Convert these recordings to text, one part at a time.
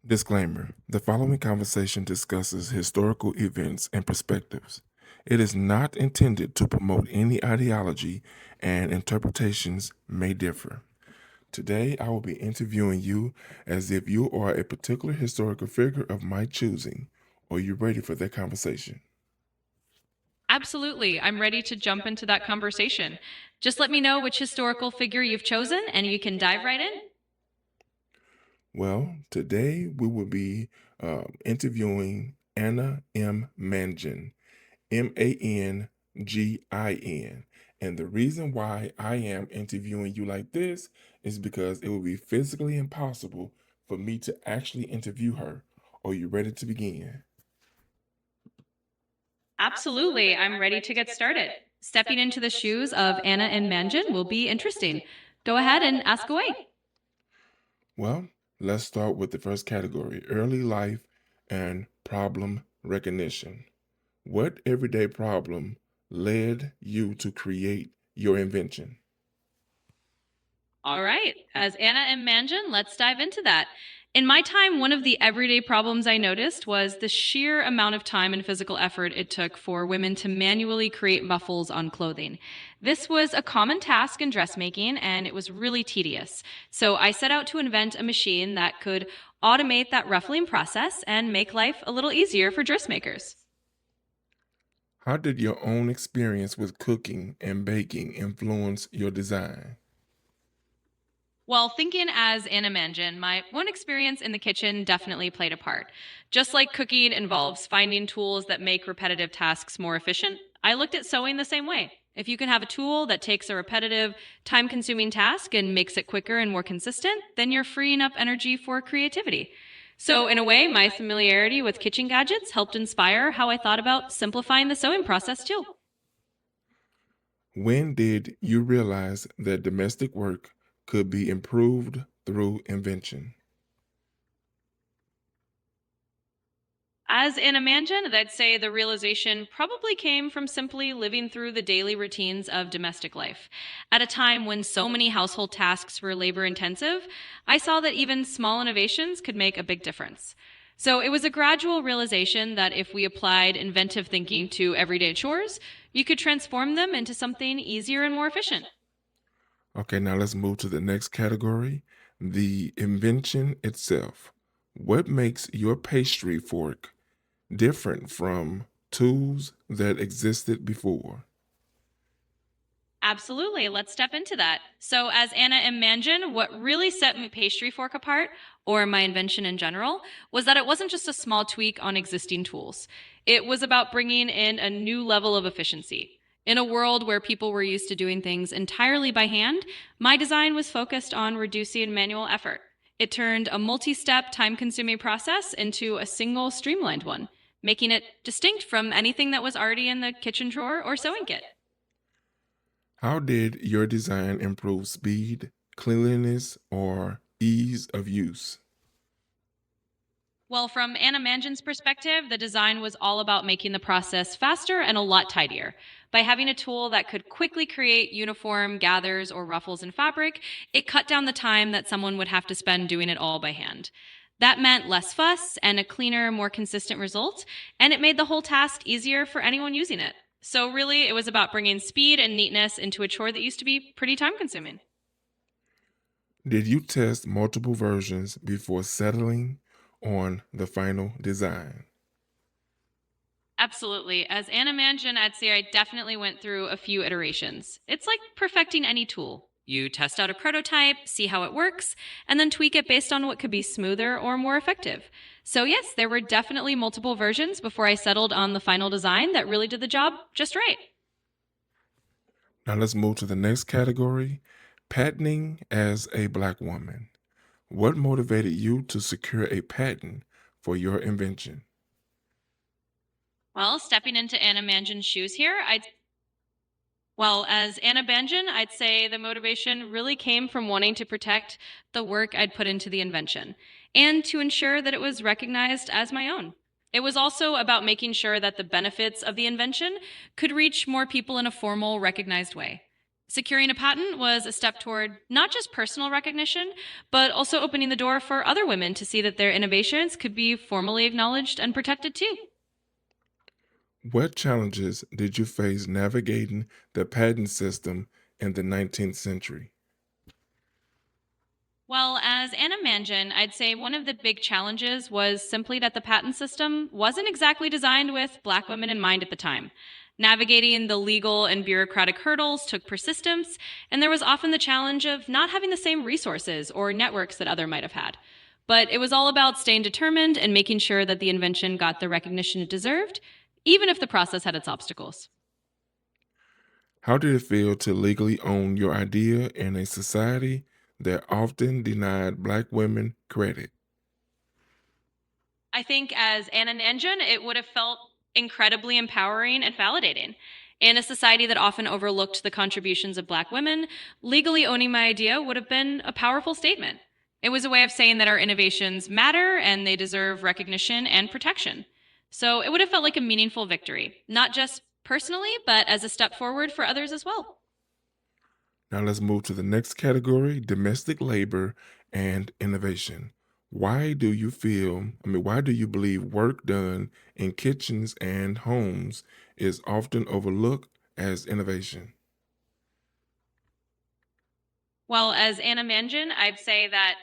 Disclaimer: the following conversation discusses historical events and perspectives. It is not intended to promote any ideology, and interpretations may differ. Today, I will be interviewing you as if you are a particular historical figure of my choosing. Are you ready for that conversation? Absolutely. I'm ready to jump into that conversation. Just let me know which historical figure you've chosen and you can dive right in. Well, today we will be interviewing Anna M. Mangin, Mangin. And the reason why I am interviewing you like this is because it would be physically impossible for me to actually interview her. Are you ready to begin? Absolutely. I'm ready to get started. Stepping into the shoes of Anna and Mangin will be interesting. Go ahead and ask away. Well, let's start with the first category: early life and problem recognition. What everyday problem led you to create your invention? All right. As Anna and Mangin, let's dive into that. In my time, one of the everyday problems I noticed was the sheer amount of time and physical effort it took for women to manually create ruffles on clothing. This was a common task in dressmaking, and it was really tedious. So I set out to invent a machine that could automate that ruffling process and make life a little easier for dressmakers. How did your own experience with cooking and baking influence your design? Well, thinking as Anna Mangin, my one experience in the kitchen definitely played a part. Just like cooking involves finding tools that make repetitive tasks more efficient, I looked at sewing the same way. If you can have a tool that takes a repetitive, time consuming task and makes it quicker and more consistent, then you're freeing up energy for creativity. So, in a way, my familiarity with kitchen gadgets helped inspire how I thought about simplifying the sewing process too. When did you realize that domestic work could be improved through invention? As an Imagine, I'd say the realization probably came from simply living through the daily routines of domestic life. At a time when so many household tasks were labor intensive, I saw that even small innovations could make a big difference. So it was a gradual realization that if we applied inventive thinking to everyday chores, you could transform them into something easier and more efficient. Okay, now let's move to the next category: the invention itself. What makes your pastry fork different from tools that existed before? Absolutely. Let's step into that. So, as Anna imagined, what really set my pastry fork apart, or my invention in general, was that it wasn't just a small tweak on existing tools. It was about bringing in a new level of efficiency. In a world where people were used to doing things entirely by hand, my design was focused on reducing manual effort. It turned a multi step, time consuming process into a single, streamlined one, making it distinct from anything that was already in the kitchen drawer or sewing kit. How did your design improve speed, cleanliness, or ease of use? Well, from Anna Mangin's perspective, the design was all about making the process faster and a lot tidier. By having a tool that could quickly create uniform gathers or ruffles in fabric, it cut down the time that someone would have to spend doing it all by hand. That meant less fuss and a cleaner, more consistent result, and it made the whole task easier for anyone using it. So, really, it was about bringing speed and neatness into a chore that used to be pretty time consuming. Did you test multiple versions before settling on the final design? Absolutely. As Anna Mansion, I'd say I definitely went through a few iterations. It's like perfecting any tool. You test out a prototype, see how it works, and then tweak it based on what could be smoother or more effective. So, yes, there were definitely multiple versions before I settled on the final design that really did the job just right. Now let's move to the next category: patenting as a Black woman. What motivated you to secure a patent for your invention? Well, stepping into Anna Mansion's shoes here, as Anna Benjamin, I'd say the motivation really came from wanting to protect the work I'd put into the invention and to ensure that it was recognized as my own. It was also about making sure that the benefits of the invention could reach more people in a formal, recognized way. Securing a patent was a step toward not just personal recognition, but also opening the door for other women to see that their innovations could be formally acknowledged and protected too. What challenges did you face navigating the patent system in the 19th century? Well, as Anna Mangin, I'd say one of the big challenges was simply that the patent system wasn't exactly designed with Black women in mind at the time. Navigating the legal and bureaucratic hurdles took persistence, and there was often the challenge of not having the same resources or networks that other might have had. But it was all about staying determined and making sure that the invention got the recognition it deserved, even if the process had its obstacles. How did it feel to legally own your idea in a society that often denied Black women credit? I think as an engine, it would have felt incredibly empowering and validating. In a society that often overlooked the contributions of Black women, legally owning my idea would have been a powerful statement. It was a way of saying that our innovations matter and they deserve recognition and protection. So it would have felt like a meaningful victory, not just personally, but as a step forward for others as well. Now let's move to the next category, domestic labor and innovation. Why do you believe work done in kitchens and homes is often overlooked as innovation? Well, as Anna Mangin, I'd say that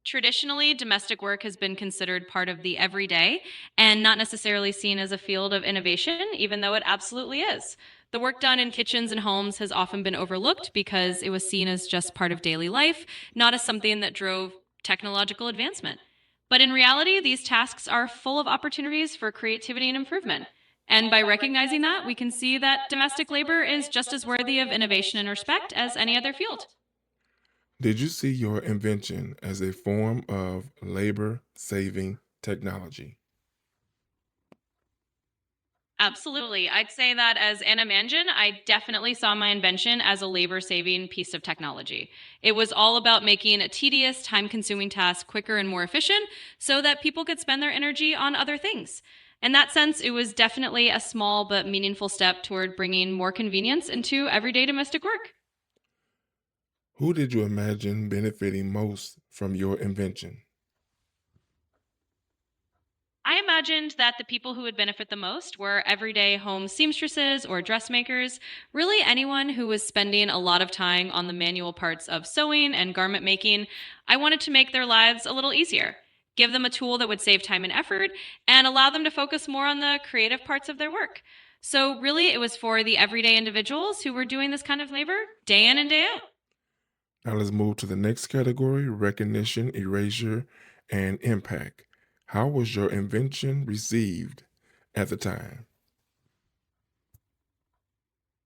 traditionally domestic work has been considered part of the everyday and not necessarily seen as a field of innovation, even though it absolutely is. The work done in kitchens and homes has often been overlooked because it was seen as just part of daily life, not as something that drove technological advancement. But in reality, these tasks are full of opportunities for creativity and improvement. And by recognizing that, we can see that domestic labor is just as worthy of innovation and respect as any other field. Did you see your invention as a form of labor saving technology? Absolutely. I'd say that as Anna Mangin, I definitely saw my invention as a labor saving piece of technology. It was all about making a tedious, time consuming task quicker and more efficient so that people could spend their energy on other things. In that sense, it was definitely a small but meaningful step toward bringing more convenience into everyday domestic work. Who did you imagine benefiting most from your invention? I imagined that the people who would benefit the most were everyday home seamstresses or dressmakers, really anyone who was spending a lot of time on the manual parts of sewing and garment making. I wanted to make their lives a little easier, give them a tool that would save time and effort, and allow them to focus more on the creative parts of their work. So, really, it was for the everyday individuals who were doing this kind of labor day in and day out. Now let's move to the next category, recognition, erasure, and impact. How was your invention received at the time?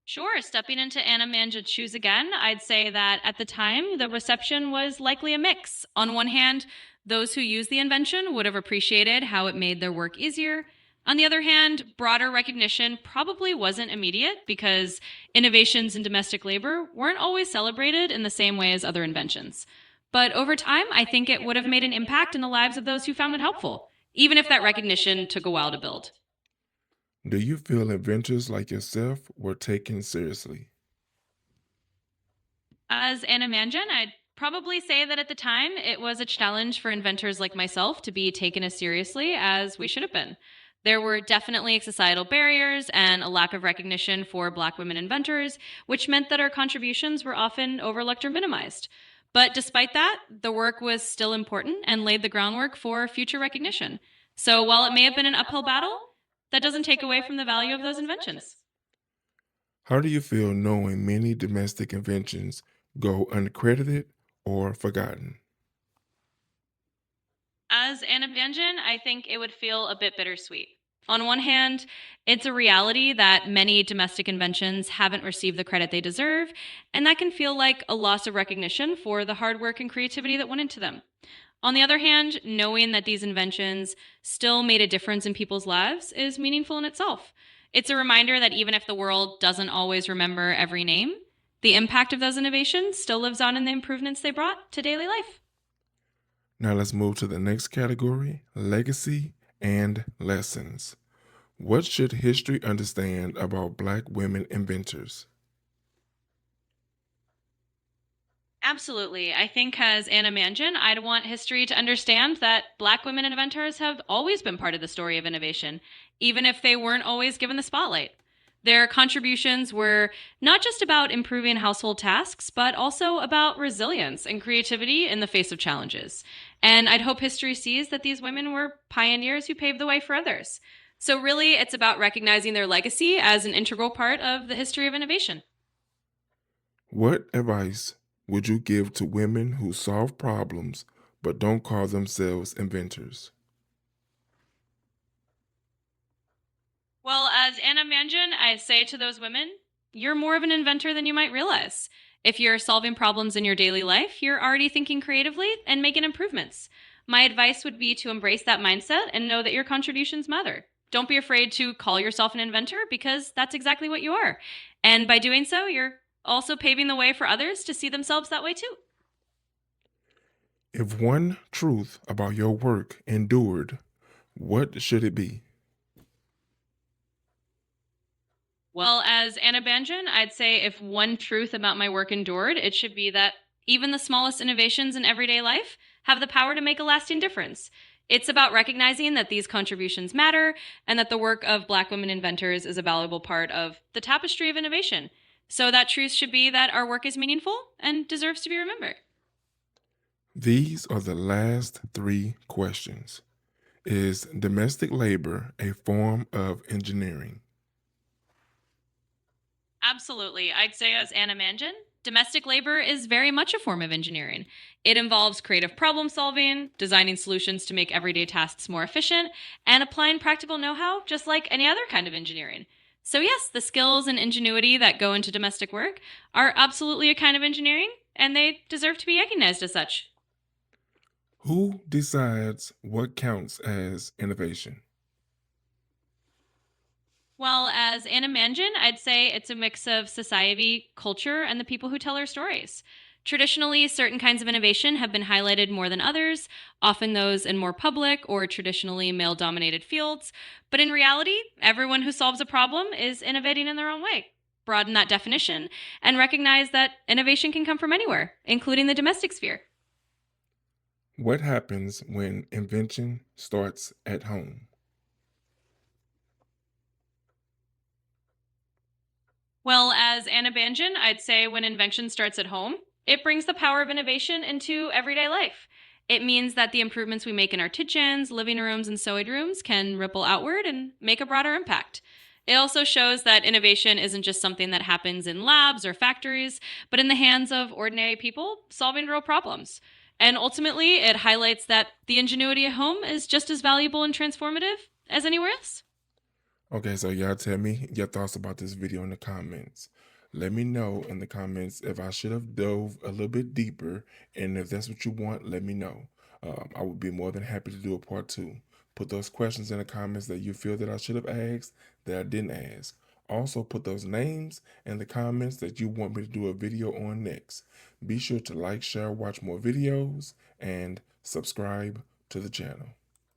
Sure, stepping into Anna Manja's shoes again, I'd say that at the time, the reception was likely a mix. On one hand, those who used the invention would have appreciated how it made their work easier. On the other hand, broader recognition probably wasn't immediate because innovations in domestic labor weren't always celebrated in the same way as other inventions. But over time, I think it would have made an impact in the lives of those who found it helpful, even if that recognition took a while to build. Do you feel inventors like yourself were taken seriously? As Anna Manjan, I'd probably say that at the time it was a challenge for inventors like myself to be taken as seriously as we should have been. There were definitely societal barriers and a lack of recognition for Black women inventors, which meant that our contributions were often overlooked or minimized. But despite that, the work was still important and laid the groundwork for future recognition. So while it may have been an uphill battle, that doesn't take away from the value of those inventions. How do you feel knowing many domestic inventions go uncredited or forgotten? As an Abdanjan, I think it would feel a bit bittersweet. On one hand, it's a reality that many domestic inventions haven't received the credit they deserve, and that can feel like a loss of recognition for the hard work and creativity that went into them. On the other hand, knowing that these inventions still made a difference in people's lives is meaningful in itself. It's a reminder that even if the world doesn't always remember every name, the impact of those innovations still lives on in the improvements they brought to daily life. Now let's move to the next category, legacy and lessons. What should history understand about Black women inventors? Absolutely. I think as Anna Mangin, I'd want history to understand that Black women inventors have always been part of the story of innovation, even if they weren't always given the spotlight. Their contributions were not just about improving household tasks, but also about resilience and creativity in the face of challenges. And I'd hope history sees that these women were pioneers who paved the way for others. So, really, it's about recognizing their legacy as an integral part of the history of innovation. What advice would you give to women who solve problems but don't call themselves inventors? Well, as Anna Mangin, I say to those women, you're more of an inventor than you might realize. If you're solving problems in your daily life, you're already thinking creatively and making improvements. My advice would be to embrace that mindset and know that your contributions matter. Don't be afraid to call yourself an inventor because that's exactly what you are. And by doing so, you're also paving the way for others to see themselves that way too. If one truth about your work endured, what should it be? Well, as Anna Banjan, I'd say if one truth about my work endured, it should be that even the smallest innovations in everyday life have the power to make a lasting difference. It's about recognizing that these contributions matter and that the work of Black women inventors is a valuable part of the tapestry of innovation. So that truth should be that our work is meaningful and deserves to be remembered. These are the last three questions. Is domestic labor a form of engineering? Absolutely. I'd say, as Anna Mangin, domestic labor is very much a form of engineering. It involves creative problem solving, designing solutions to make everyday tasks more efficient, and applying practical know how just like any other kind of engineering. So, yes, the skills and ingenuity that go into domestic work are absolutely a kind of engineering, and they deserve to be recognized as such. Who decides what counts as innovation? Well, as Anna Mangin, I'd say it's a mix of society, culture, and the people who tell our stories. Traditionally, certain kinds of innovation have been highlighted more than others, often those in more public or traditionally male dominated fields. But in reality, everyone who solves a problem is innovating in their own way. Broaden that definition and recognize that innovation can come from anywhere, including the domestic sphere. What happens when invention starts at home? Well, as Anna Banjan, I'd say when invention starts at home, it brings the power of innovation into everyday life. It means that the improvements we make in our kitchens, living rooms, and sewing rooms can ripple outward and make a broader impact. It also shows that innovation isn't just something that happens in labs or factories, but in the hands of ordinary people solving real problems. And ultimately, it highlights that the ingenuity at home is just as valuable and transformative as anywhere else. Okay, so y'all tell me your thoughts about this video in the comments. Let me know in the comments if I should have dove a little bit deeper, and if that's what you want, let me know. I would be more than happy to do a part two. Put those questions in the comments that you feel that I should have asked that I didn't ask. Also, put those names in the comments that you want me to do a video on next. Be sure to like, share, watch more videos, and subscribe to the channel.